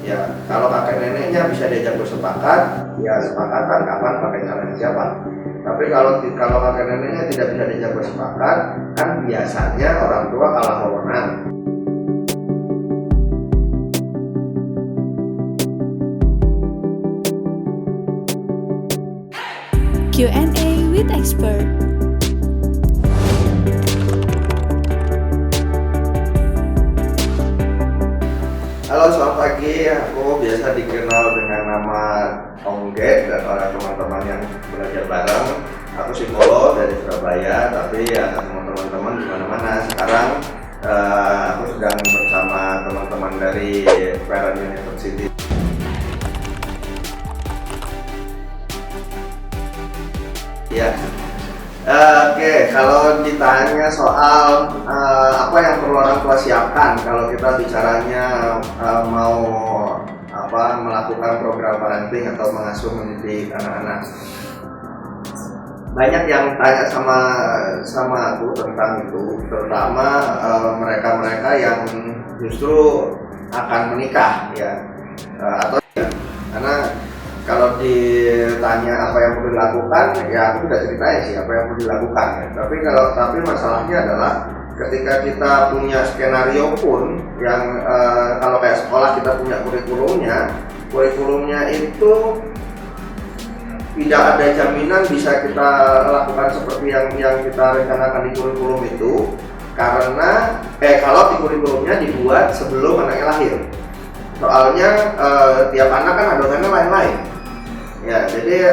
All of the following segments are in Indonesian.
Ya kalau kakek neneknya bisa diajak bersepakat, ya sepakatan kapan pakai calon siapa. Tapi kalau kakek neneknya tidak bisa diajak bersepakat, kan biasanya orang tua kalah wewenang. Q&A with expert. Halo, selamat pagi. Aku biasa dikenal dengan nama Onggek dan orang teman-teman yang belajar bareng. Aku psikolog dari Surabaya, tapi ya teman-teman di mana-mana. Sekarang aku sedang bersama teman-teman dari Parent University. Ya. Oke, kalau ditanya soal apa yang perlu orang tua siapkan kalau kita bicaranya mau melakukan program parenting atau mengasuh mendidik anak-anak, banyak yang tanya sama aku tentang itu, terutama mereka-mereka yang justru akan menikah ya, atau ya, karena kalau ditanya apa yang perlu dilakukan, ya aku udah ceritain sih apa yang perlu dilakukan ya. Tapi masalahnya adalah ketika kita punya skenario pun yang kalau kayak sekolah kita punya kurikulumnya itu tidak ada jaminan bisa kita lakukan seperti yang kita rencanakan di kurikulum itu, karena kalau di kurikulumnya dibuat sebelum anaknya lahir. Soalnya tiap anak kan adonannya lain-lain. Ya, jadi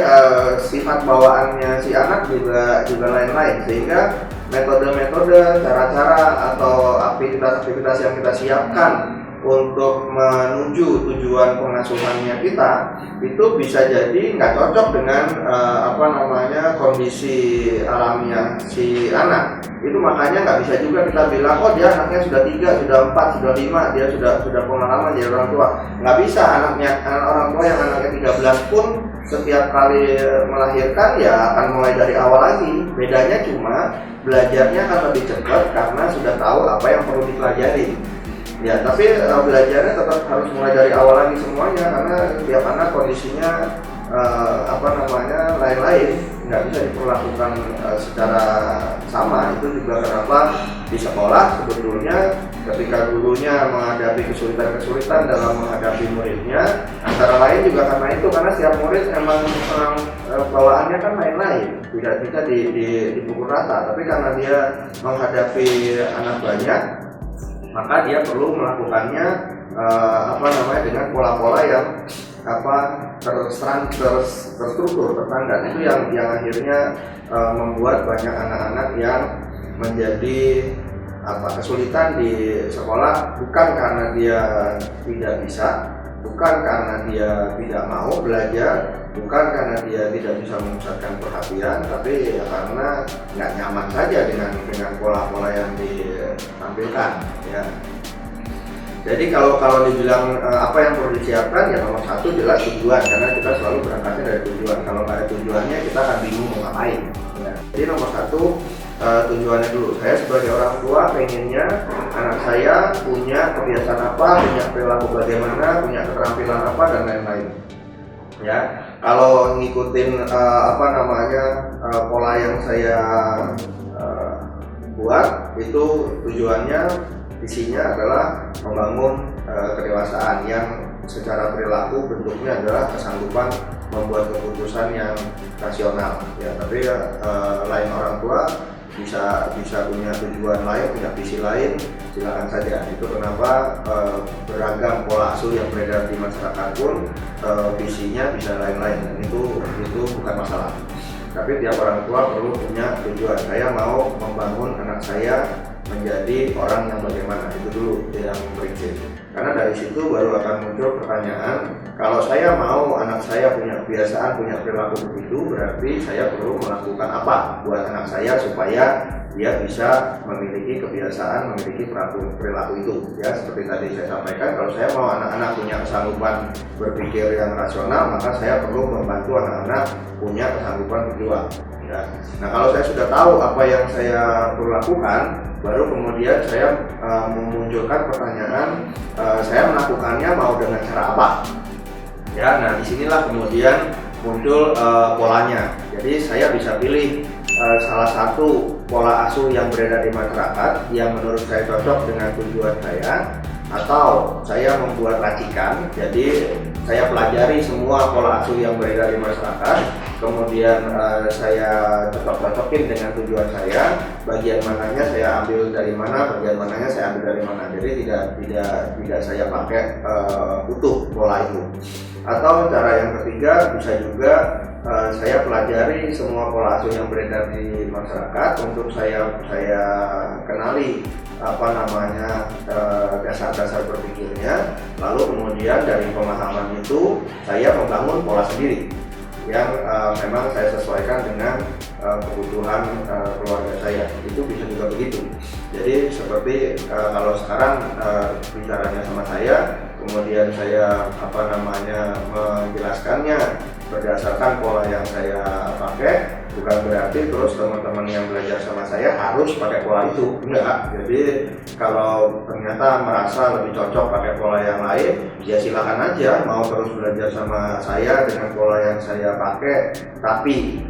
sifat bawaannya si anak juga lain-lain, sehingga metode-metode, cara-cara atau aktivitas-aktivitas yang kita siapkan untuk menuju tujuan pengasuhannya kita itu bisa jadi nggak cocok dengan kondisi alamiah si anak. Itu makanya nggak bisa juga kita bilang, oh dia anaknya sudah 3, sudah 4, sudah 5, dia sudah pengalaman jadi orang tua. Nggak bisa, orang tua yang anaknya 13 pun setiap kali melahirkan ya akan mulai dari awal lagi. Bedanya cuma belajarnya akan lebih cepat karena sudah tahu apa yang perlu dipelajari. Ya, tapi belajarnya tetap harus mulai dari awal lagi semuanya, karena tiap anak kondisinya lain-lain, nggak bisa diperlakukan secara sama. Itu juga kenapa di sekolah sebetulnya ketika gurunya menghadapi kesulitan dalam menghadapi muridnya, antara lain juga karena itu, karena setiap murid emang bawaannya kan lain-lain, tidak bisa dipukul rata. Tapi karena dia menghadapi anak banyak, maka dia perlu melakukannya dengan pola-pola yang terstruktur, tertanda. Itu yang akhirnya membuat banyak anak-anak yang menjadi kesulitan di sekolah, bukan karena dia tidak bisa, bukan karena dia tidak mau belajar, bukan karena dia tidak bisa memusatkan perhatian, tapi ya karena nggak nyaman saja dengan pola-pola yang ditampilkan ya. Jadi kalau dibilang apa yang perlu disiapkan, ya nomor satu jelas tujuan, karena kita selalu berangkatnya dari tujuan. Kalau nggak ada tujuannya kita akan bingung mau ngapain ya. Jadi nomor satu tujuannya dulu. Saya sebagai orang tua pengennya anak saya punya kebiasaan apa, punya perilaku bagaimana, punya keterampilan apa, dan lain-lain ya. Kalau ngikutin pola yang saya buat, itu tujuannya, visinya adalah membangun kedewasaan yang secara perilaku bentuknya adalah kesanggupan membuat keputusan yang rasional ya. Tapi lain orang tua bisa punya tujuan lain, punya visi lain, silakan saja. Itu kenapa beragam pola asuh yang beredar di masyarakat pun visinya bisa lain-lain, dan itu bukan masalah. Tapi tiap orang tua perlu punya tujuan. Saya mau membangun anak saya menjadi orang yang bagaimana, itu dulu yang prinsip. Karena dari situ baru akan muncul pertanyaan, kalau saya mau anak saya punya kebiasaan, punya perilaku begitu, berarti saya perlu melakukan apa buat anak saya supaya dia bisa memiliki kebiasaan, memiliki perilaku itu ya. Seperti tadi saya sampaikan, kalau saya mau anak-anak punya kesanggupan berpikir yang rasional, maka saya perlu membantu anak-anak punya kesanggupan berjuang ya. Ya. Nah, kalau saya sudah tahu apa yang saya perlu lakukan, baru kemudian saya memunculkan pertanyaan, saya melakukannya mau dengan cara apa? Ya, nah disinilah kemudian muncul polanya. Jadi saya bisa pilih salah satu pola asuh yang beredar di masyarakat yang menurut saya cocok dengan tujuan saya, atau saya membuat racikan. Jadi saya pelajari semua pola asuh yang beredar di masyarakat, kemudian saya cocok-cocokin dengan tujuan saya, bagian mananya saya ambil dari mana, bagian mananya saya ambil dari mana. Jadi tidak saya pakai utuh pola itu. Atau cara yang ketiga bisa juga saya pelajari semua pola asuh yang beredar di masyarakat untuk saya kenali dasar-dasar berpikirnya, lalu kemudian dari pemahaman itu saya membangun pola sendiri yang memang saya sesuaikan dengan kebutuhan keluarga saya. Itu bisa juga begitu. Jadi seperti kalau sekarang bicaranya sama saya, kemudian saya menjelaskannya berdasarkan pola yang saya pakai, bukan berarti terus teman-teman yang belajar sama saya harus pakai pola itu, enggak. Jadi kalau ternyata merasa lebih cocok pakai pola yang lain, ya silakan aja mau terus belajar sama saya dengan pola yang saya pakai, tapi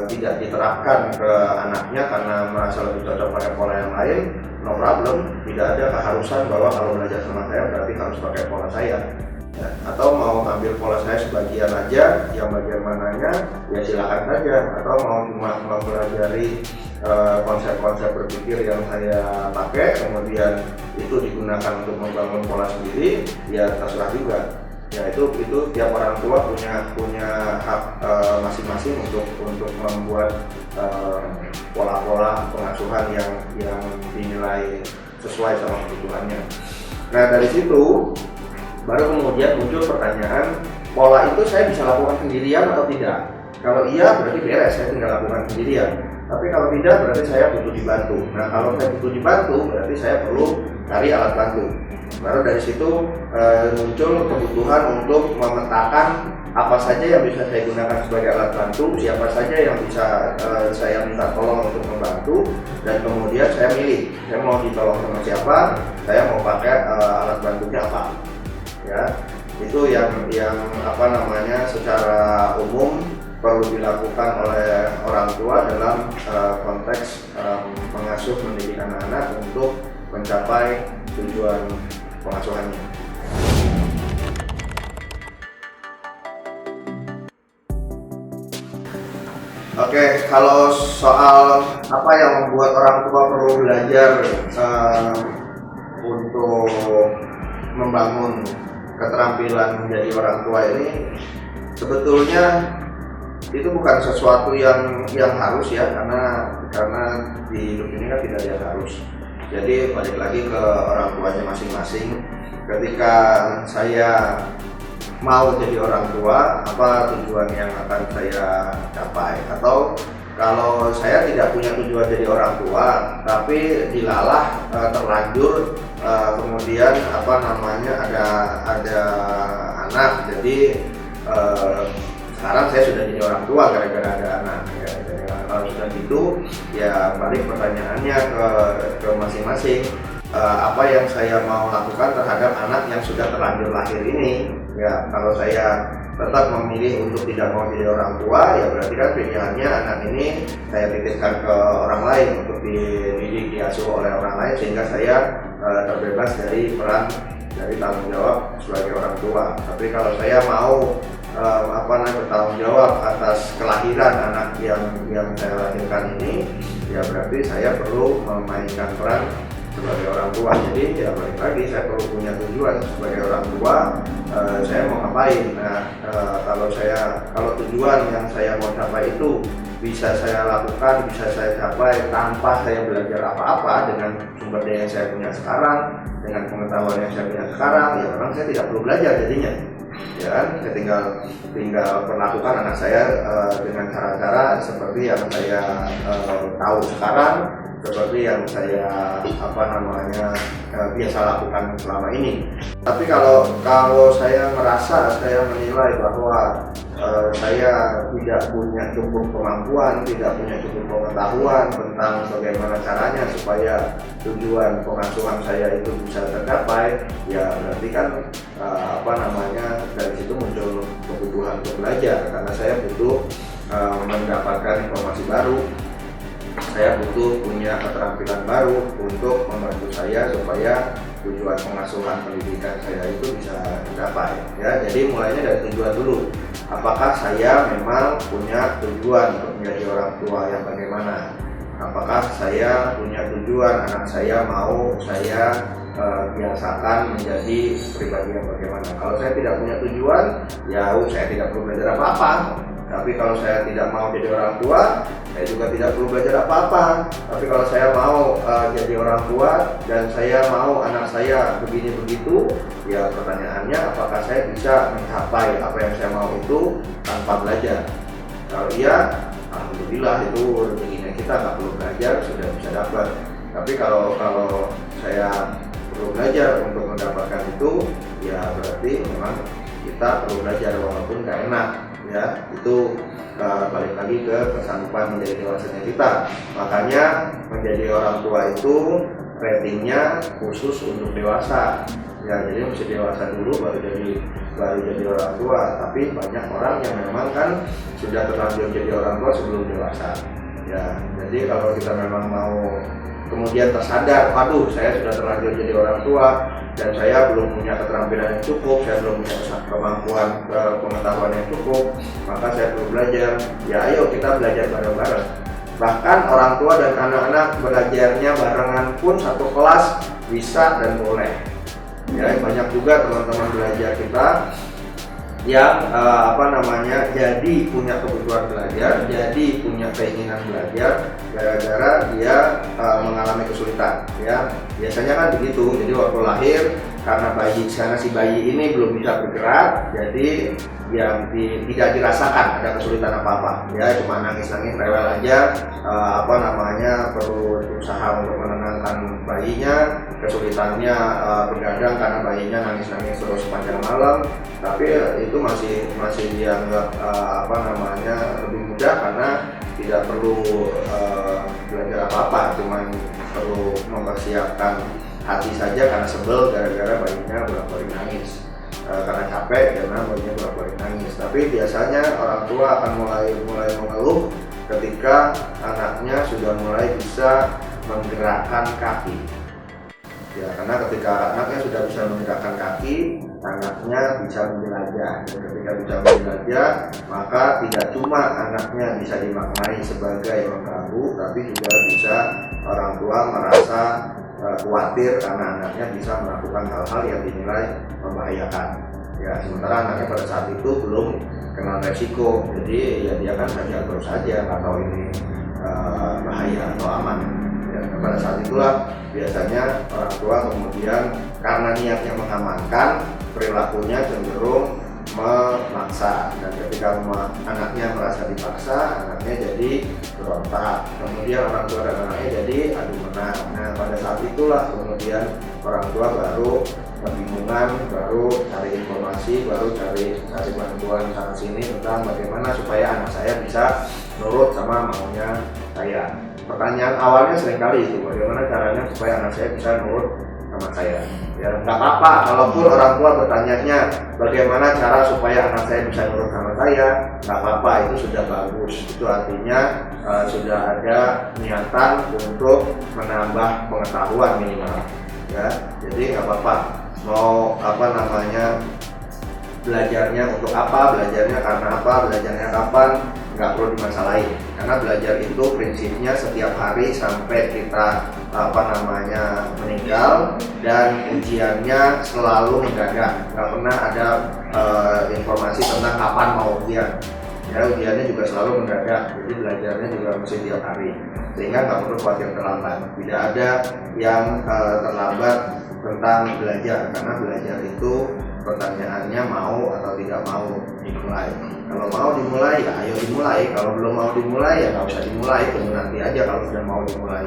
tidak diterapkan ke anaknya karena merasa lebih cocok pakai pola yang lain, no problem. Tidak ada keharusan bahwa kalau belajar sama saya berarti harus pakai pola saya. Ya, atau mau ambil pola saya sebagian aja, yang bagian mananya ya silakan saja. Atau mau cuma mempelajari konsep-konsep berpikir yang saya pakai, kemudian itu digunakan untuk membangun pola sendiri, ya terserah juga. Ya itu tiap orang tua punya hak masing-masing untuk membuat pola-pola pengasuhan yang dinilai sesuai sama kebutuhannya. Nah, dari situ baru kemudian muncul pertanyaan, pola itu saya bisa lakukan sendirian atau tidak? Kalau iya berarti beres, saya tinggal lakukan sendirian. Tapi kalau tidak berarti saya butuh dibantu. Nah, kalau saya butuh dibantu berarti saya perlu cari alat bantu. Baru dari situ muncul kebutuhan untuk memetakan apa saja yang bisa saya gunakan sebagai alat bantu, siapa saja yang bisa saya minta tolong untuk membantu, dan kemudian saya milih, saya mau ditolong sama siapa, saya mau pakai alat bantunya apa. Ya, itu yang secara umum perlu dilakukan oleh orang tua dalam konteks mengasuh mendidik anak-anak untuk mencapai tujuan pengasuhannya. Oke, kalau soal apa yang membuat orang tua perlu belajar untuk membangun keterampilan menjadi orang tua ini, sebetulnya itu bukan sesuatu yang harus ya, karena di hidup ini kan tidak ada yang harus. Jadi balik lagi ke orang tuanya masing-masing. Ketika saya mau jadi orang tua, apa tujuan yang akan saya capai? Atau kalau saya tidak punya tujuan jadi orang tua, tapi dilalah terlanjur kemudian ada anak, jadi sekarang saya sudah jadi orang tua gara-gara ada anak. Ya, jadi kalau sudah gitu, ya balik pertanyaannya ke masing-masing. Apa yang saya mau lakukan terhadap anak yang sudah terlanjur lahir ini? Ya, kalau saya tetap memilih untuk tidak mau jadi orang tua, ya berarti kan pilihannya anak ini saya titipkan ke orang lain untuk dididik, diasuh oleh orang lain, sehingga saya terbebas dari peran dari tanggung jawab sebagai orang tua. Tapi kalau saya mau bertanggung jawab atas kelahiran anak yang saya lahirkan ini, ya berarti saya perlu memainkan peran sebagai orang tua. Jadi ya balik lagi, saya perlu punya tujuan sebagai orang tua, saya mau ngapain. Nah, kalau tujuan yang saya mau capai itu bisa saya lakukan, bisa saya capai tanpa saya belajar apa-apa, dengan sumber daya yang saya punya sekarang, dengan pengetahuan yang saya punya sekarang, ya memang saya tidak perlu belajar jadinya. Ya kan, saya tinggal perlakukan anak saya dengan cara-cara seperti yang saya tahu sekarang, seperti yang saya biasa lakukan selama ini. Tapi kalau saya merasa, saya menilai bahwa saya tidak punya cukup kemampuan, tidak punya cukup pengetahuan tentang bagaimana caranya supaya tujuan pengasuhan saya itu bisa tercapai, ya berarti kan dari situ muncul kebutuhan untuk belajar, karena saya butuh mendapatkan informasi baru, saya butuh punya keterampilan baru untuk membantu saya supaya tujuan pengasuhan pendidikan saya itu bisa tercapai. Ya, jadi mulainya dari tujuan dulu. Apakah saya memang punya tujuan untuk menjadi orang tua yang bagaimana? Apakah saya punya tujuan anak saya mau saya biasakan menjadi pribadi yang bagaimana? Kalau saya tidak punya tujuan, ya saya tidak perlu belajar apa-apa. Tapi kalau saya tidak mau jadi orang tua, saya juga tidak perlu belajar apa-apa. Tapi kalau saya mau jadi orang tua dan saya mau anak saya begini begitu, ya pertanyaannya apakah saya bisa mencapai apa yang saya mau itu tanpa belajar? Kalau iya, alhamdulillah itu rezekinya kita, nggak perlu belajar sudah bisa dapat. Tapi kalau saya perlu belajar untuk mendapatkan itu, ya berarti memang kita perlu belajar walaupun nggak enak. Ya, itu balik lagi ke kesanggupan menjadi dewasanya kita. Makanya menjadi orang tua itu ratingnya khusus untuk dewasa. Ya, jadi mesti dewasa dulu baru jadi orang tua. Tapi banyak orang yang memang kan sudah terlanjur jadi orang tua sebelum dewasa. Ya, jadi kalau kita memang mau kemudian tersadar, waduh saya sudah terlanjur jadi orang tua dan saya belum punya keterampilan yang cukup, saya belum punya kemampuan pengetahuan yang cukup, maka saya perlu belajar. Ya ayo kita belajar bareng-bareng. Bahkan orang tua dan anak-anak belajarnya barengan pun satu kelas bisa dan boleh. Ya, banyak juga teman-teman belajar kita yang jadi punya kebutuhan belajar, jadi punya keinginan belajar gara-gara dia mengalami kesulitan. Ya, biasanya kan begitu. Jadi waktu lahir, karena si bayi ini belum bisa bergerak, jadi yang tidak dirasakan ada kesulitan apa-apa. Ya, cuma nangis-nangis rewel aja, perlu berusaha untuk menenangkan bayinya, kesulitannya begadang karena bayinya nangis-nangis terus sepanjang malam. Tapi itu masih dianggap lebih mudah karena tidak perlu belajar apa-apa, cuma perlu mempersiapkan hati saja karena sebel gara-gara bayinya bolak-balik nangis, karena capek karena bayinya bolak-balik nangis. Tapi biasanya orang tua akan mulai mengeluh ketika anaknya sudah mulai bisa menggerakkan kaki. Ya, karena ketika anaknya sudah bisa menggerakkan kaki, anaknya bisa menjelajah. Dan ketika bisa menjelajah, maka tidak cuma anaknya bisa dimaknai sebagai mengganggu, tapi juga bisa orang tua merasa khawatir karena anaknya bisa melakukan hal-hal yang dinilai membahayakan. Ya, sementara anaknya pada saat itu belum kenal resiko, jadi ya dia kan hajar terus saja nggak tahu ini bahaya atau aman. Ya, pada saat itulah biasanya orang tua kemudian karena niatnya mengamankan, perilakunya cenderung memaksa, dan ketika anaknya merasa dipaksa, anaknya jadi berontak. Kemudian orang tua dan anaknya jadi adu menang. Nah, pada saat itulah kemudian orang tua baru kebingungan, baru cari informasi, baru cari bantuan sana sini tentang bagaimana supaya anak saya bisa nurut sama maunya saya. Pertanyaan awalnya seringkali itu, bagaimana caranya supaya anak saya bisa nurut sama saya. Ya, nggak apa-apa kalaupun orang tua bertanyanya bagaimana cara supaya anak saya bisa nurut sama saya, nggak apa-apa, itu sudah bagus. Itu artinya sudah ada niatan untuk menambah pengetahuan minimal. Ya, jadi nggak apa-apa mau belajarnya untuk apa, belajarnya karena apa, belajarnya kapan, nggak perlu dimasalahin. Karena belajar itu prinsipnya setiap hari sampai kita meninggal, dan ujiannya selalu mendadak, nggak pernah ada informasi tentang kapan mau ujian. Ya, ujiannya juga selalu mendadak, jadi belajarnya juga mesti tiap hari, sehingga nggak perlu khawatir terlambat. Tidak ada yang terlambat tentang belajar, karena belajar itu pertanyaannya mau atau tidak mau dimulai. Kalau mau dimulai, ya ayo dimulai. Kalau belum mau dimulai, ya nggak usah dimulai. Tunggu nanti aja kalau sudah mau dimulai.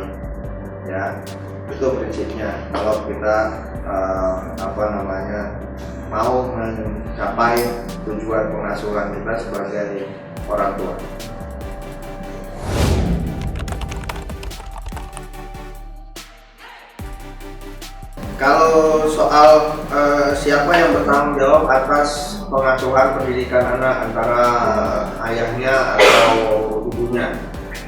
ya. Itu prinsipnya kalau kita mau mencapai tujuan pengasuhan kita sebagai orang tua. Kalau soal siapa yang bertanggung jawab atas pengasuhan pendidikan anak, antara ayahnya atau ibunya,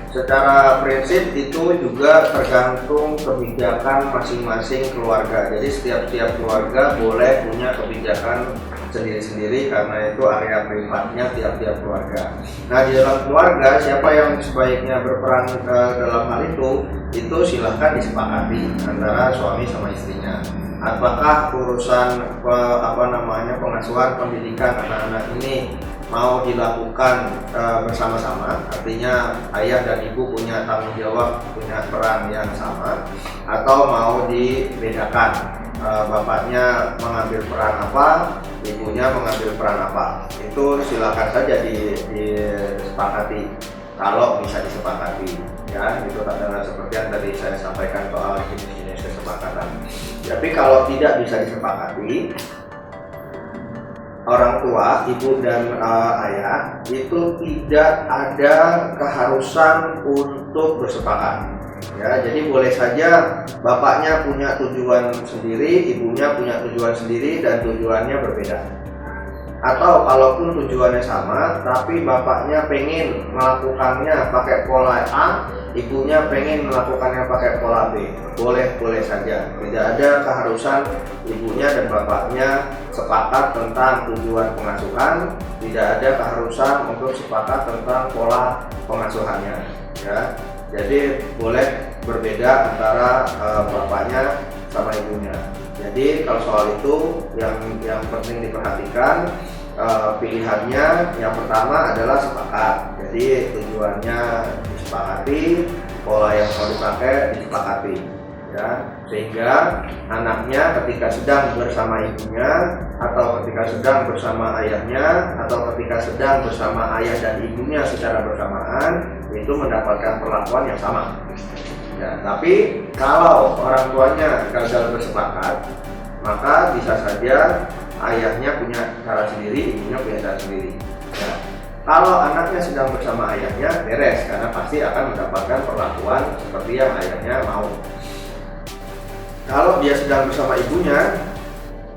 secara prinsip itu juga tergantung kebijakan masing-masing keluarga. Jadi setiap keluarga boleh punya kebijakan sendiri-sendiri karena itu area privatnya tiap-tiap keluarga. Nah, di dalam keluarga siapa yang sebaiknya berperan dalam hal itu silahkan disepakati antara suami sama istrinya. Apakah urusan pengasuhan pendidikan anak-anak ini mau dilakukan bersama-sama, artinya ayah dan ibu punya tanggung jawab, punya peran yang sama, atau mau dibedakan, bapaknya mengambil peran apa, ibunya mengambil peran apa. Itu silakan saja disepakati kalau bisa disepakati, ya. Itu adalah seperti yang tadi saya sampaikan soal jenis-jenis kesepakatan. Tapi kalau tidak bisa disepakati, orang tua, ibu dan ayah itu tidak ada keharusan untuk bersepakat. Ya, jadi boleh saja bapaknya punya tujuan sendiri, ibunya punya tujuan sendiri dan tujuannya berbeda. Atau kalaupun tujuannya sama, tapi bapaknya pengen melakukannya pakai pola A, ibunya pengen melakukannya pakai pola B, boleh saja. Tidak ada keharusan ibunya dan bapaknya sepakat tentang tujuan pengasuhan, tidak ada keharusan untuk sepakat tentang pola pengasuhannya, ya. Jadi boleh berbeda antara bapaknya sama ibunya. Jadi kalau soal itu yang penting diperhatikan, pilihannya yang pertama adalah sepakat. Jadi tujuannya disepakati, pola yang mau dipakai disepakati, ya. Sehingga anaknya ketika sedang bersama ibunya, atau ketika sedang bersama ayahnya, atau ketika sedang bersama ayah dan ibunya secara bersamaan, itu mendapatkan perlakuan yang sama. Ya, tapi kalau orang tuanya gagal bersepakat, maka bisa saja ayahnya punya cara sendiri, ibunya punya cara sendiri. Ya. Kalau anaknya sedang bersama ayahnya, beres, karena pasti akan mendapatkan perlakuan seperti yang ayahnya mau. Kalau dia sedang bersama ibunya,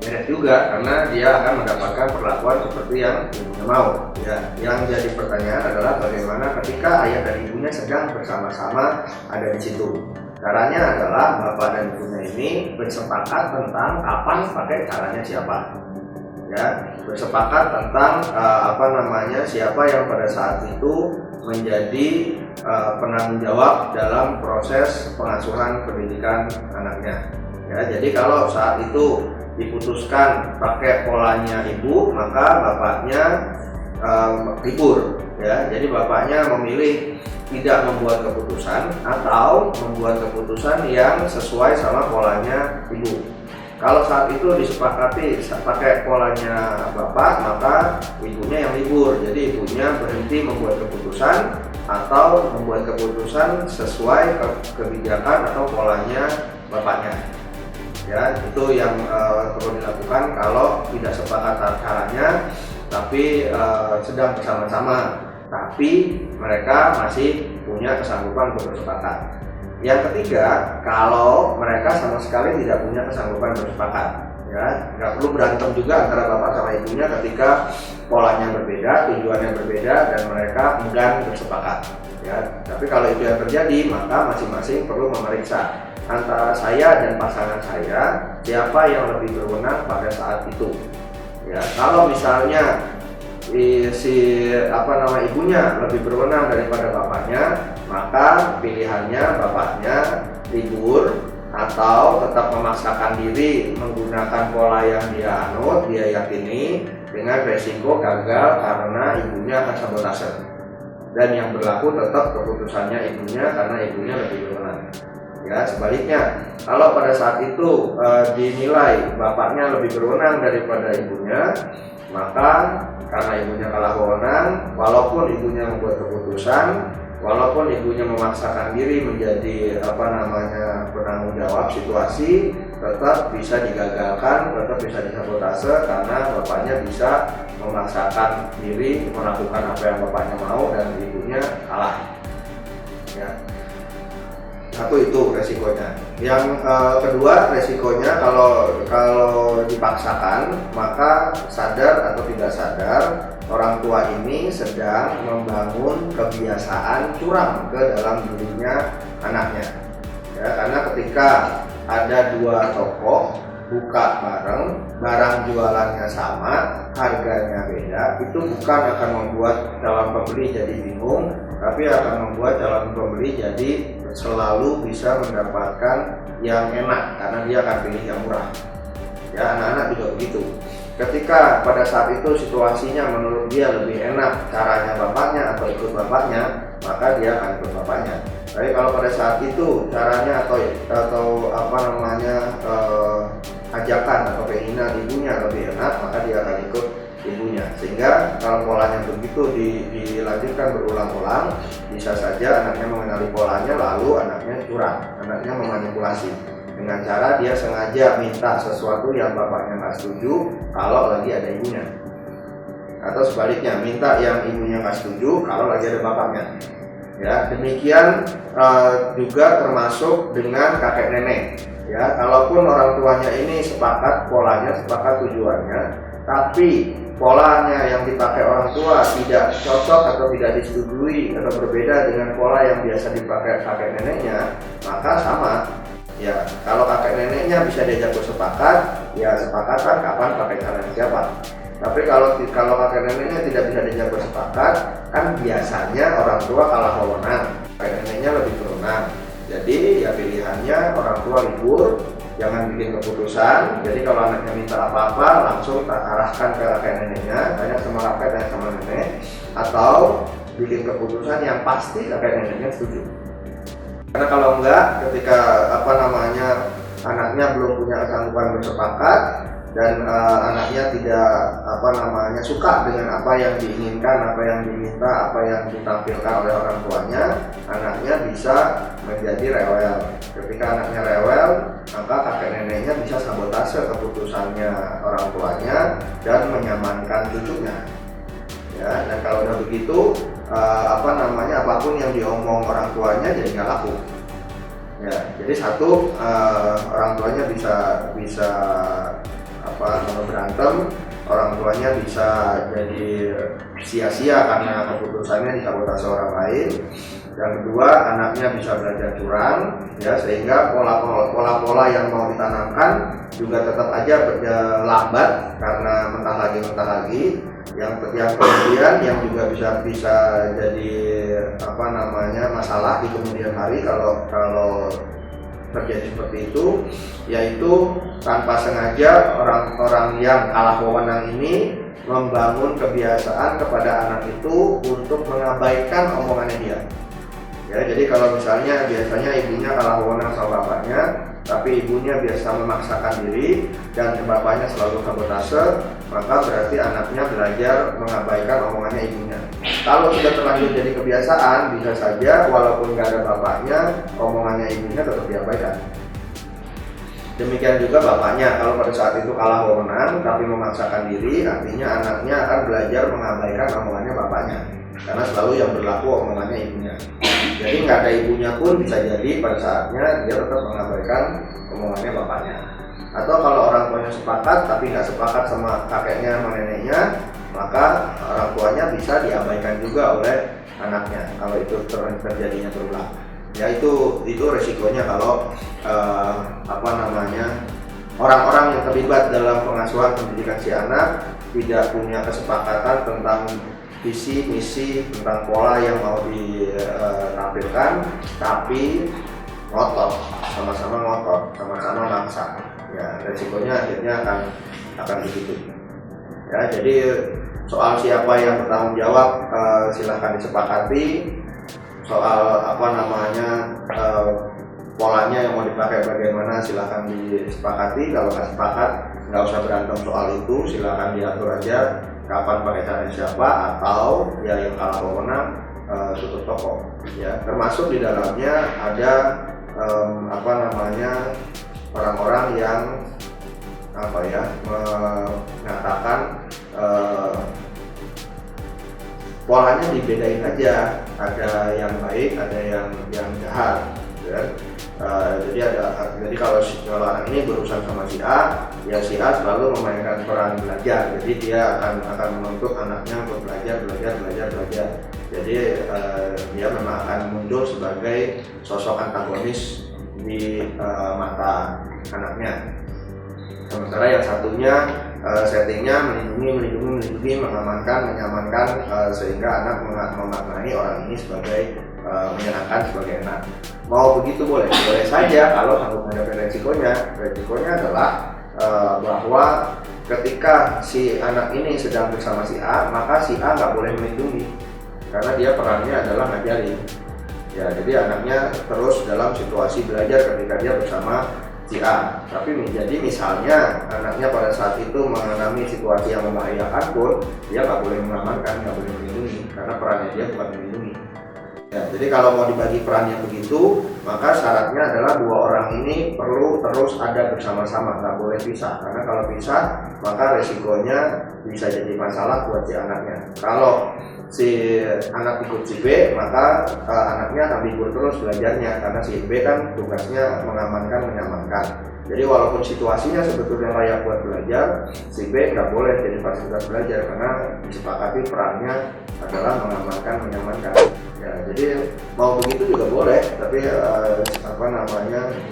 beres juga, karena dia akan mendapatkan perlakuan seperti yang ibunya mau. Ya, yang jadi pertanyaan adalah bagaimana ketika ayah dan ibunya sedang bersama-sama ada di situ. Caranya adalah bapak dan ibunya ini bersepakat tentang kapan pakai caranya siapa. Ya, bersepakat tentang siapa yang pada saat itu menjadi penanggung jawab dalam proses pengasuhan pendidikan anaknya. Ya, jadi kalau saat itu diputuskan pakai polanya ibu, maka bapaknya libur, ya. Jadi bapaknya memilih tidak membuat keputusan atau membuat keputusan yang sesuai sama polanya ibu. Kalau saat itu disepakati pakai polanya bapak, maka ibunya yang libur. Jadi ibunya berhenti membuat keputusan atau membuat keputusan sesuai kebijakan atau polanya bapaknya. Ya, itu yang perlu dilakukan kalau tidak sepakat caranya, tapi sedang bersama-sama, tapi mereka masih punya kesanggupan untuk bersepakat. Yang ketiga, kalau mereka sama sekali tidak punya kesanggupan bersepakat, ya, nggak perlu berantem juga antara bapak sama ibunya ketika polanya berbeda, tujuannya berbeda, dan mereka enggan bersepakat. Ya, tapi kalau itu yang terjadi, maka masing-masing perlu memeriksa antara saya dan pasangan saya, siapa yang lebih berwenang pada saat itu. Ya, kalau misalnya ibunya lebih berwenang daripada bapaknya, maka pilihannya bapaknya libur atau tetap memaksakan diri menggunakan pola yang dia anut, dia yakini, dengan resiko gagal karena ibunya akan sabotase. Dan yang berlaku tetap keputusannya ibunya karena ibunya lebih berwenang. Ya, sebaliknya, kalau pada saat itu dinilai bapaknya lebih berwenang daripada ibunya, maka karena ibunya kalah wewenang, walaupun ibunya membuat keputusan, walaupun ibunya memaksakan diri menjadi penanggung jawab situasi, tetap bisa digagalkan, tetap bisa disabotase karena bapaknya bisa memaksakan diri melakukan apa yang bapaknya mau dan ibunya kalah. Ya. Satu itu resikonya. Yang kedua resikonya kalau dipaksakan, maka sadar atau tidak sadar orang tua ini sedang membangun kebiasaan curang ke dalam dirinya anaknya. Ya, karena ketika ada dua toko buka bareng, barang jualannya sama, harganya beda, itu bukan akan membuat calon pembeli jadi bingung, tapi akan membuat calon pembeli jadi selalu bisa mendapatkan yang enak karena dia akan pilih yang murah. Ya, anak-anak juga begitu. Ketika pada saat itu situasinya menurut dia lebih enak caranya bapaknya atau ikut bapaknya, maka dia akan ikut bapaknya. Tapi kalau pada saat itu caranya ajakan atau keinginan ibunya lebih enak, maka dia akan ikut ibunya. Sehingga kalau polanya begitu dilanjutkan berulang-ulang, bisa saja anaknya mengenali polanya lalu anaknya curang, anaknya memanipulasi dengan cara dia sengaja minta sesuatu yang bapaknya nggak setuju kalau lagi ada ibunya, atau sebaliknya minta yang ibunya nggak setuju kalau lagi ada bapaknya. Ya, demikian juga termasuk dengan kakek nenek. Ya, kalaupun orang tuanya ini sepakat polanya, sepakat tujuannya, tapi polanya yang dipakai orang tua tidak cocok atau tidak disetujui atau berbeda dengan pola yang biasa dipakai kakek neneknya, maka sama. Ya, kalau kakek neneknya bisa diajak bersepakat, ya sepakatan kapan pakai cara siapa. Tapi kalau kakek neneknya tidak bisa diajak bersepakat, kan biasanya orang tua kalah wewenang, kakek neneknya lebih berwenang. Jadi ya pilihannya orang tua libur, jangan bikin keputusan. Jadi kalau anaknya minta apa-apa langsung tak arahkan ke kakek neneknya, tanya sama kakek, tanya sama nenek, atau bikin keputusan yang pasti kakek neneknya setuju. Karena kalau enggak, ketika anaknya belum punya kesanggupan bersepakat dan anaknya tidak suka dengan apa yang diinginkan, apa yang diminta, apa yang ditampilkan oleh orang tuanya, anaknya bisa menjadi rewel. Ketika anaknya rewel, maka kakek neneknya bisa sabotase keputusannya orang tuanya dan menyamankan cucunya. Ya, dan kalau udah begitu, apapun yang diomong orang tuanya jadi nggak laku. Ya, jadi satu, orang tuanya bisa berantem, orang tuanya bisa jadi sia-sia karena keputusannya disabotase orang lain. Yang kedua, anaknya bisa belajar curang, ya, sehingga pola-pola yang mau ditanamkan juga tetap aja lambat karena mentah lagi. Yang kemudian yang juga bisa jadi masalah di kemudian hari kalau terjadi seperti itu, yaitu tanpa sengaja orang-orang yang kalah wewenang ini membangun kebiasaan kepada anak itu untuk mengabaikan omongannya dia. Ya, jadi kalau misalnya biasanya ibunya kalah wewenang sama bapaknya, tapi ibunya biasa memaksakan diri dan bapaknya selalu sabotase, maka berarti anaknya belajar mengabaikan omongannya ibunya. Kalau sudah terlanjur jadi kebiasaan, bisa saja walaupun nggak ada bapaknya, omongannya ibunya tetap diabaikan. Demikian juga bapaknya, kalau pada saat itu kalah wewenang tapi memaksakan diri, artinya anaknya akan belajar mengabaikan omongannya bapaknya, karena selalu yang berlaku omongannya ibunya. Jadi nggak ada ibunya pun bisa jadi pada saatnya dia tetap mengabaikan omongannya bapaknya. Atau kalau orang tuanya sepakat tapi nggak sepakat sama kakeknya sama neneknya, maka orang tuanya bisa diabaikan juga oleh anaknya kalau itu terjadinya berulang. Ya, itu resikonya kalau orang-orang yang terlibat dalam pengasuhan pendidikan si anak tidak punya kesepakatan tentang visi misi, tentang pola yang mau ditampilkan, tapi ngotot, sama-sama maksa. Ya, resikonya akhirnya akan begitu. Ya, jadi soal siapa yang bertanggung jawab silahkan disepakati. Soal polanya yang mau dipakai bagaimana silahkan disepakati. Kalau nggak sepakat nggak usah berantem soal itu, silahkan diatur aja kapan pakai cara siapa, atau ya yang kalah wewenang tutup toko. Ya, termasuk di dalamnya ada orang-orang yang mengatakan polanya dibedain aja, ada yang baik, ada yang jahat, ya. Jadi kalau anak ini berurusan sama si A, ya si A selalu memainkan peran belajar. Jadi dia akan menuntut anaknya untuk belajar. Jadi dia memang akan muncul sebagai sosok antagonis di mata anaknya. Sementara yang satunya settingnya melindungi, menyamankan sehingga anak memaknai orang ini sebagai menyenangkan, sebagai enak. Mau begitu boleh saja kalau sanggup menghadapi resikonya. Resikonya adalah bahwa ketika si anak ini sedang bersama si A, maka si A nggak boleh melindungi karena dia perannya adalah ngajarin. Ya, jadi anaknya terus dalam situasi belajar ketika dia bersama si A. Tapi jadi misalnya anaknya pada saat itu mengalami situasi yang membahayakan pun dia nggak boleh mengamankan, nggak boleh melindungi karena perannya dia bukan melindungi. Ya, jadi kalau mau dibagi perannya begitu, maka syaratnya adalah dua orang ini perlu terus ada bersama-sama, nggak boleh pisah. Karena kalau pisah, maka resikonya bisa jadi masalah buat si anaknya. Kalau si anak ikut si B, maka anaknya akan libur terus belajarnya karena si B kan tugasnya mengamankan. Jadi walaupun situasinya sebetulnya layak buat belajar, si B nggak boleh jadi fasilitas belajar karena disepakati perannya adalah mengamankan. Ya, jadi mau begitu juga boleh, tapi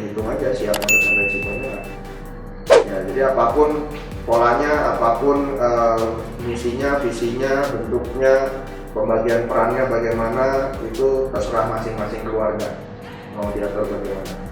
hitung aja siap dengan resikonya. Ya, jadi apapun polanya, apapun misinya, visinya, bentuknya, pembagian perannya bagaimana, itu terserah masing-masing keluarga mau diatur bagaimana.